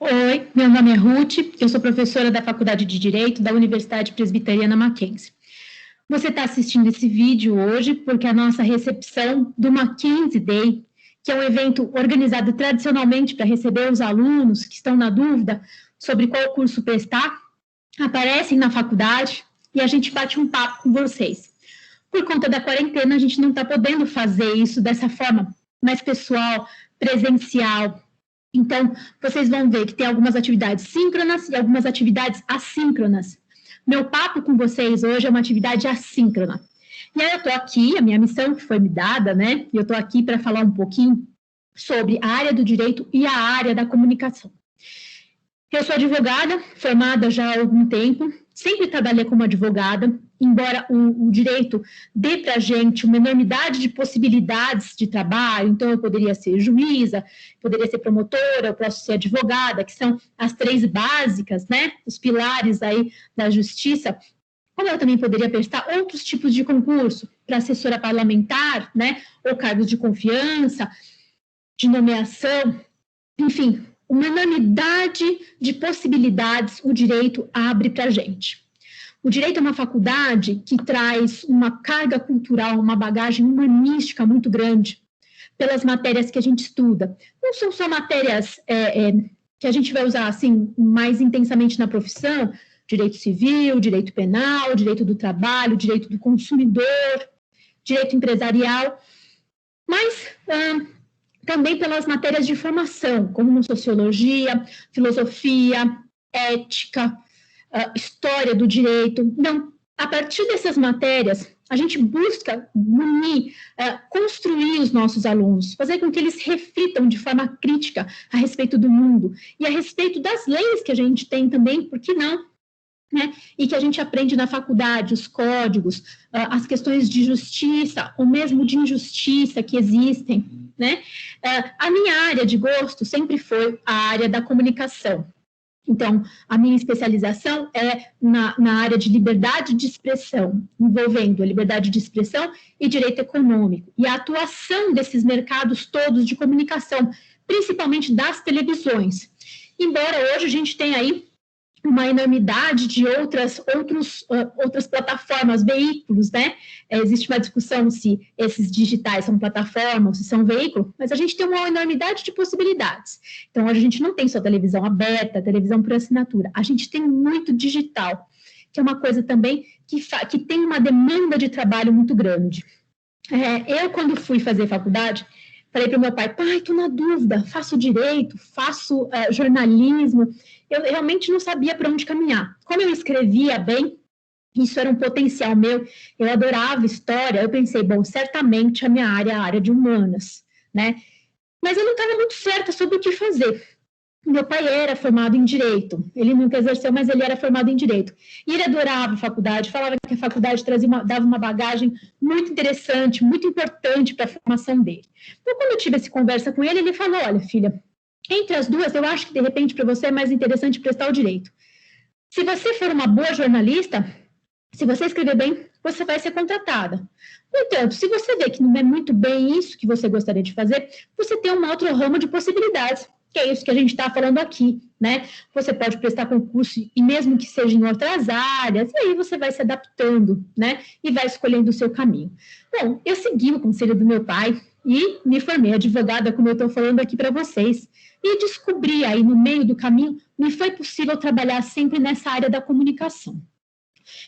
Oi, meu nome é Ruth, eu sou professora da Faculdade de Direito da Universidade Presbiteriana Mackenzie. Você está assistindo esse vídeo hoje porque a nossa recepção do Mackenzie Day, que é um evento organizado tradicionalmente para receber os alunos que estão na dúvida sobre qual curso prestar, aparecem na faculdade e a gente bate um papo com vocês. Por conta da quarentena, a gente não está podendo fazer isso dessa forma mais pessoal, presencial. Então, vocês vão ver que tem algumas atividades síncronas e algumas atividades assíncronas. Meu papo com vocês hoje é uma atividade assíncrona. E aí eu estou aqui, a minha missão que foi me dada, né? E eu estou aqui para falar um pouquinho sobre a área do direito e a área da comunicação. Eu sou advogada, formada já há algum tempo, sempre trabalhei como advogada, embora o direito dê para a gente uma enormidade de possibilidades de trabalho, então eu poderia ser juíza, poderia ser promotora, eu posso ser advogada, que são as três básicas, né, os pilares aí da justiça, como eu também poderia prestar outros tipos de concurso, para assessora parlamentar, né, ou cargos de confiança, de nomeação, enfim, uma enormidade de possibilidades o direito abre para a gente. O direito é uma faculdade que traz uma carga cultural, uma bagagem humanística muito grande pelas matérias que a gente estuda. Não são só matérias que a gente vai usar assim mais intensamente na profissão, direito civil, direito penal, direito do trabalho, direito do consumidor, direito empresarial, mas também pelas matérias de formação, como sociologia, filosofia, ética, história do direito. Então, a partir dessas matérias, a gente busca unir, construir os nossos alunos, fazer com que eles reflitam de forma crítica a respeito do mundo e a respeito das leis que a gente tem também, por que não? Né? E que a gente aprende na faculdade, os códigos, as questões de justiça, ou mesmo de injustiça que existem, né? A minha área de gosto sempre foi a área da comunicação. Então, a minha especialização é na área de liberdade de expressão, envolvendo a liberdade de expressão e direito econômico, e a atuação desses mercados todos de comunicação, principalmente das televisões. Embora hoje a gente tenha aí uma enormidade de outras plataformas, veículos, né? Existe uma discussão se esses digitais são plataformas, se são veículos, mas a gente tem uma enormidade de possibilidades. Então, hoje a gente não tem só televisão aberta, televisão por assinatura, a gente tem muito digital, que é uma coisa também que tem uma demanda de trabalho muito grande. Eu, quando fui fazer faculdade, falei para o meu pai, estou na dúvida, faço direito, faço jornalismo. Eu realmente não sabia para onde caminhar. Como eu escrevia bem, isso era um potencial meu, eu adorava história, eu pensei, bom, certamente a minha área é a área de humanas, né? Mas eu não estava muito certa sobre o que fazer. Meu pai era formado em Direito, ele nunca exerceu, mas ele era formado em Direito. E ele adorava a faculdade, falava que a faculdade dava uma bagagem muito interessante, muito importante para a formação dele. Então, quando eu tive essa conversa com ele, ele falou, olha, filha, entre as duas, eu acho que, de repente, para você é mais interessante prestar o direito. Se você for uma boa jornalista, se você escrever bem, você vai ser contratada. No entanto, se você vê que não é muito bem isso que você gostaria de fazer, você tem uma outra rama de possibilidades, que é isso que a gente está falando aqui, né? Você pode prestar concurso, e mesmo que seja em outras áreas, e aí você vai se adaptando, né? E vai escolhendo o seu caminho. Bom, eu segui o conselho do meu pai e me formei advogada, como eu estou falando aqui para vocês. E descobri aí, no meio do caminho, me foi possível trabalhar sempre nessa área da comunicação.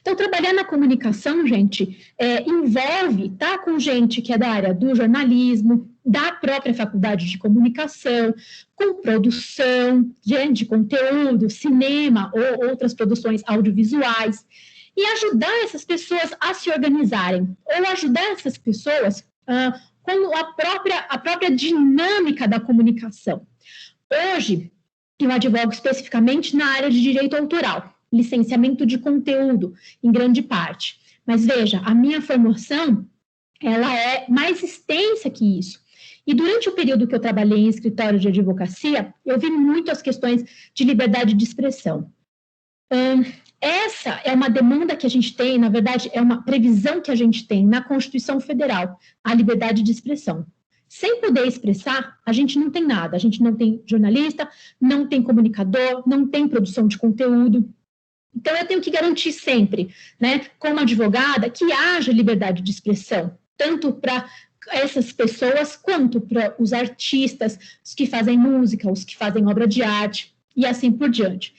Então, trabalhar na comunicação, gente, envolve estar com gente que é da área do jornalismo, da própria faculdade de comunicação, com produção de conteúdo, cinema ou outras produções audiovisuais, e ajudar essas pessoas a se organizarem, ou ajudar essas pessoas com a própria dinâmica da comunicação. Hoje, eu advogo especificamente na área de direito autoral, licenciamento de conteúdo, em grande parte. Mas veja, a minha formação, ela é mais extensa que isso. E durante o período que eu trabalhei em escritório de advocacia, eu vi muito as questões de liberdade de expressão. Essa é uma demanda que a gente tem, na verdade, é uma previsão que a gente tem na Constituição Federal, a liberdade de expressão. Sem poder expressar, a gente não tem nada. A gente não tem jornalista, não tem comunicador, não tem produção de conteúdo. Então, eu tenho que garantir sempre, né, como advogada, que haja liberdade de expressão, tanto para essas pessoas quanto para os artistas, os que fazem música, os que fazem obra de arte e assim por diante.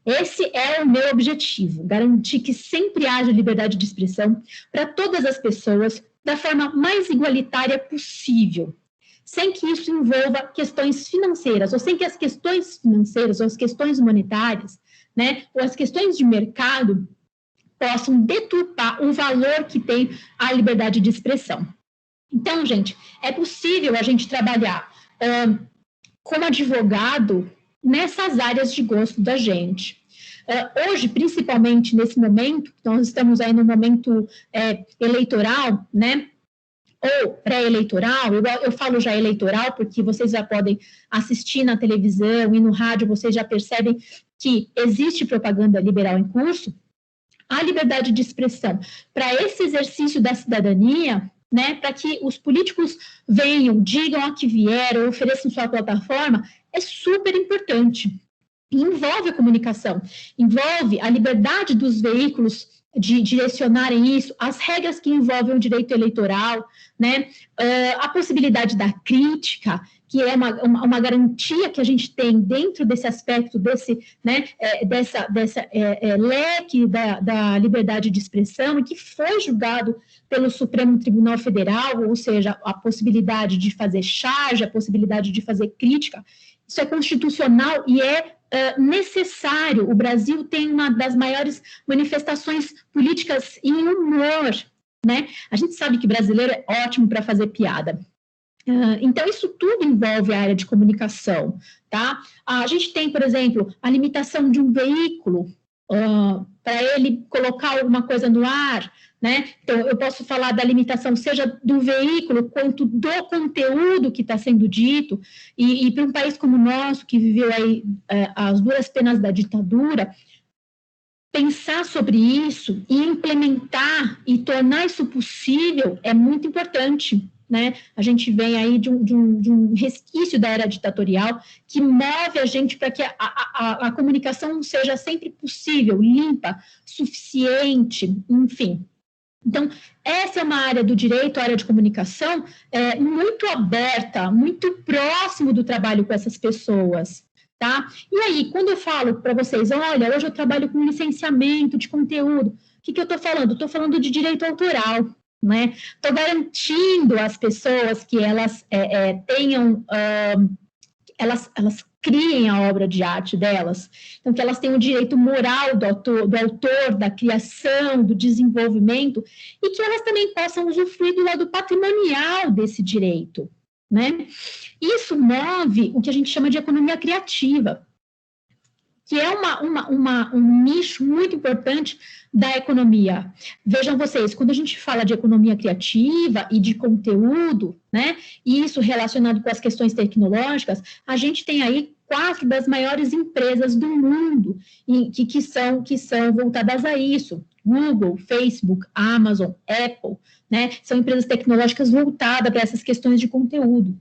Esse é o meu objetivo, garantir que sempre haja liberdade de expressão para todas as pessoas da forma mais igualitária possível, sem que isso envolva questões financeiras, ou sem que as questões financeiras ou as questões monetárias, né, ou as questões de mercado possam deturpar o valor que tem a liberdade de expressão. Então, gente, é possível a gente trabalhar como advogado nessas áreas de gosto da gente. Hoje, principalmente nesse momento, nós estamos aí no momento eleitoral, né, ou pré-eleitoral, eu falo já eleitoral, porque vocês já podem assistir na televisão e no rádio, vocês já percebem que existe propaganda liberal em curso. A liberdade de expressão para esse exercício da cidadania, né, para que os políticos venham, digam a que vieram, ofereçam sua plataforma, é super importante. E envolve a comunicação, envolve a liberdade dos veículos de direcionarem isso, as regras que envolvem o direito eleitoral, né, a possibilidade da crítica, que é uma garantia que a gente tem dentro desse aspecto, desse, né, dessa leque da liberdade de expressão, e que foi julgado pelo Supremo Tribunal Federal, ou seja, a possibilidade de fazer charge, a possibilidade de fazer crítica. Isso é constitucional e é necessário. O Brasil tem uma das maiores manifestações políticas em humor, né? A gente sabe que brasileiro é ótimo para fazer piada. Então, isso tudo envolve a área de comunicação, tá? A gente tem, por exemplo, a limitação de um veículo para ele colocar alguma coisa no ar, né? Então, eu posso falar da limitação, seja do veículo, quanto do conteúdo que está sendo dito, e para um país como o nosso, que viveu aí as duras penas da ditadura, pensar sobre isso e implementar e tornar isso possível é muito importante, né? A gente vem aí de um resquício da era ditatorial que move a gente para que a comunicação seja sempre possível, limpa, suficiente, enfim. Então, essa é uma área do direito, a área de comunicação, muito aberta, muito próximo do trabalho com essas pessoas, tá? E aí, quando eu falo para vocês, olha, hoje eu trabalho com licenciamento de conteúdo, o que eu estou falando? Estou falando de direito autoral, né? Estou garantindo às pessoas que elas tenham, elas criem a obra de arte delas, então que elas tenham o direito moral do autor, da criação, do desenvolvimento, e que elas também possam usufruir do lado patrimonial desse direito, né? Isso move o que a gente chama de economia criativa, que é um nicho muito importante da economia. Vejam vocês, quando a gente fala de economia criativa e de conteúdo, né, e isso relacionado com as questões tecnológicas, a gente tem aí 4 das maiores empresas do mundo que são voltadas a isso: Google, Facebook, Amazon, Apple, né, são empresas tecnológicas voltadas para essas questões de conteúdo.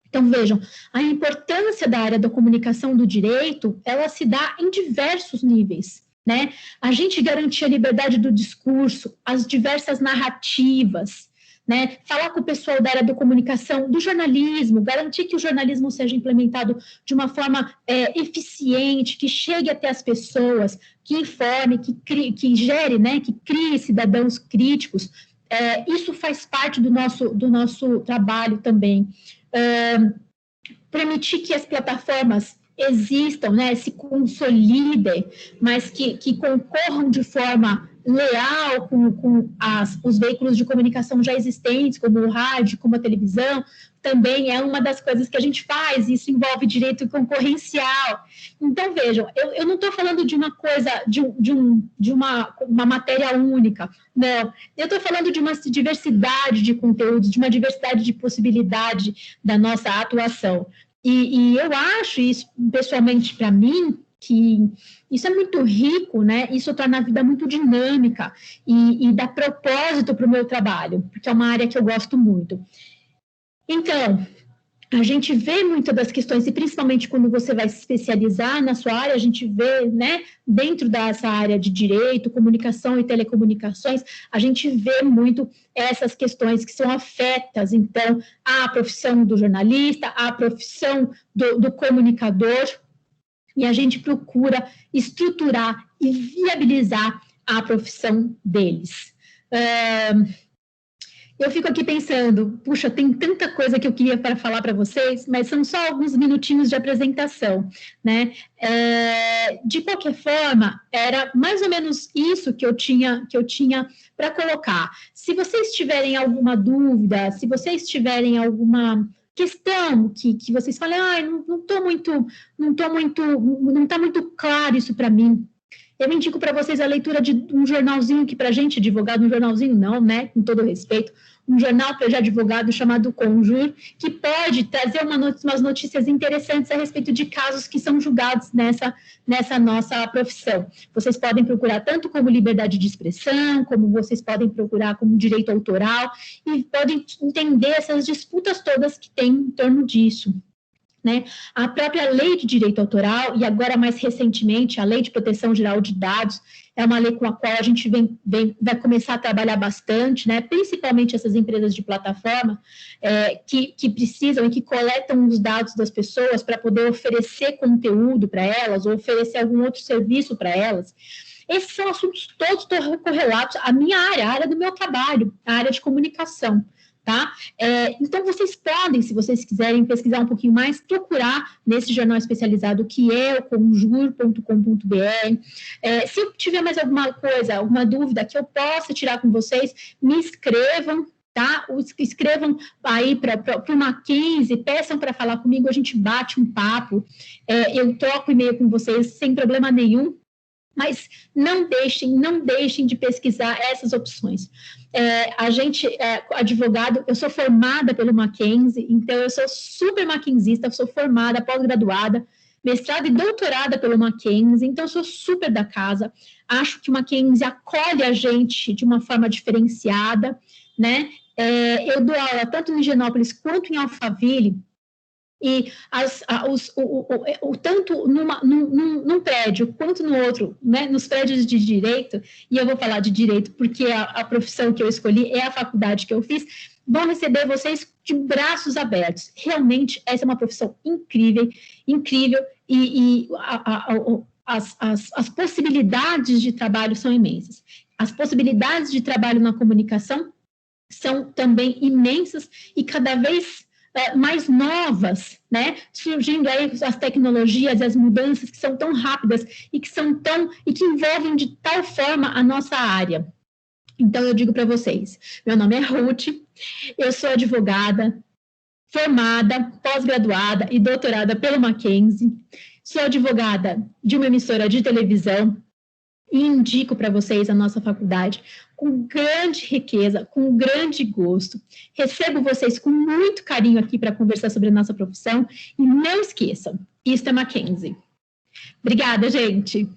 Então, vejam, a importância da área da comunicação do direito, ela se dá em diversos níveis, né? A gente garantir a liberdade do discurso, as diversas narrativas, né? Falar com o pessoal da área da comunicação, do jornalismo, garantir que o jornalismo seja implementado de uma forma eficiente, que chegue até as pessoas, que informe, que gere, né? Que crie cidadãos críticos. Isso faz parte do nosso trabalho também. Permitir que as plataformas existam, né, se consolidem, mas que concorram de forma leal com os veículos de comunicação já existentes, como o rádio, como a televisão, também é uma das coisas que a gente faz, isso envolve direito concorrencial. Então, vejam, eu não estou falando de uma coisa, de uma matéria única, não. Eu estou falando de uma diversidade de conteúdos, de uma diversidade de possibilidade da nossa atuação. E eu acho isso, pessoalmente, para mim, que isso é muito rico, né? Isso torna a vida muito dinâmica e dá propósito para o meu trabalho, porque é uma área que eu gosto muito. Então, a gente vê muitas das questões, e principalmente quando você vai se especializar na sua área, a gente vê, né, dentro dessa área de direito, comunicação e telecomunicações, a gente vê muito essas questões que são afetas, então, à profissão do jornalista, à profissão do comunicador, e a gente procura estruturar e viabilizar a profissão deles. Eu fico aqui pensando, puxa, tem tanta coisa que eu queria para falar para vocês, mas são só alguns minutinhos de apresentação, né? De qualquer forma, era mais ou menos isso que eu tinha para colocar. Se vocês tiverem alguma dúvida, se vocês tiverem alguma questão que vocês falem, não está muito claro isso para mim. Eu indico para vocês a leitura de um jornalzinho que, para a gente, advogado, um jornalzinho não, né, com todo respeito, um jornal de advogado chamado Conjur, que pode trazer umas notícias interessantes a respeito de casos que são julgados nessa nossa profissão. Vocês podem procurar tanto como liberdade de expressão, como vocês podem procurar como direito autoral, e podem entender essas disputas todas que tem em torno disso. Né? A própria lei de direito autoral, e agora mais recentemente a lei de proteção geral de dados, é uma lei com a qual a gente vai começar a trabalhar bastante, né? Principalmente essas empresas de plataforma que precisam e que coletam os dados das pessoas para poder oferecer conteúdo para elas ou oferecer algum outro serviço para elas. Esses são assuntos todos correlatos à minha área, a área do meu trabalho, a área de comunicação. Tá? Então, vocês podem, se vocês quiserem pesquisar um pouquinho mais, procurar nesse jornal especializado que é o conjur.com.br. Se eu tiver mais alguma coisa, alguma dúvida que eu possa tirar com vocês, me escrevam, tá? Escrevam aí para o Mackenzie, peçam para falar comigo, a gente bate um papo, eu troco e-mail com vocês sem problema nenhum. Mas não deixem de pesquisar essas opções. A gente, advogado, eu sou formada pelo Mackenzie, então eu sou super mackenzista, sou formada, pós-graduada, mestrada e doutorada pelo Mackenzie, então eu sou super da casa. Acho que o Mackenzie acolhe a gente de uma forma diferenciada, né? Eu dou aula tanto em Higienópolis quanto em Alphaville, e tanto num prédio quanto no outro, né, nos prédios de direito, e eu vou falar de direito porque a profissão que eu escolhi é a faculdade que eu fiz, vão receber vocês de braços abertos. Realmente, essa é uma profissão incrível, e as possibilidades de trabalho são imensas. As possibilidades de trabalho na comunicação são também imensas e cada vez mais novas, né? Surgindo aí as tecnologias, as mudanças que são tão rápidas e que envolvem de tal forma a nossa área. Então, eu digo para vocês, meu nome é Ruth, eu sou advogada, formada, pós-graduada e doutorada pelo Mackenzie, sou advogada de uma emissora de televisão e indico para vocês a nossa faculdade com grande riqueza, com grande gosto. Recebo vocês com muito carinho aqui para conversar sobre a nossa profissão e não esqueçam, isso é Mackenzie. Obrigada, gente!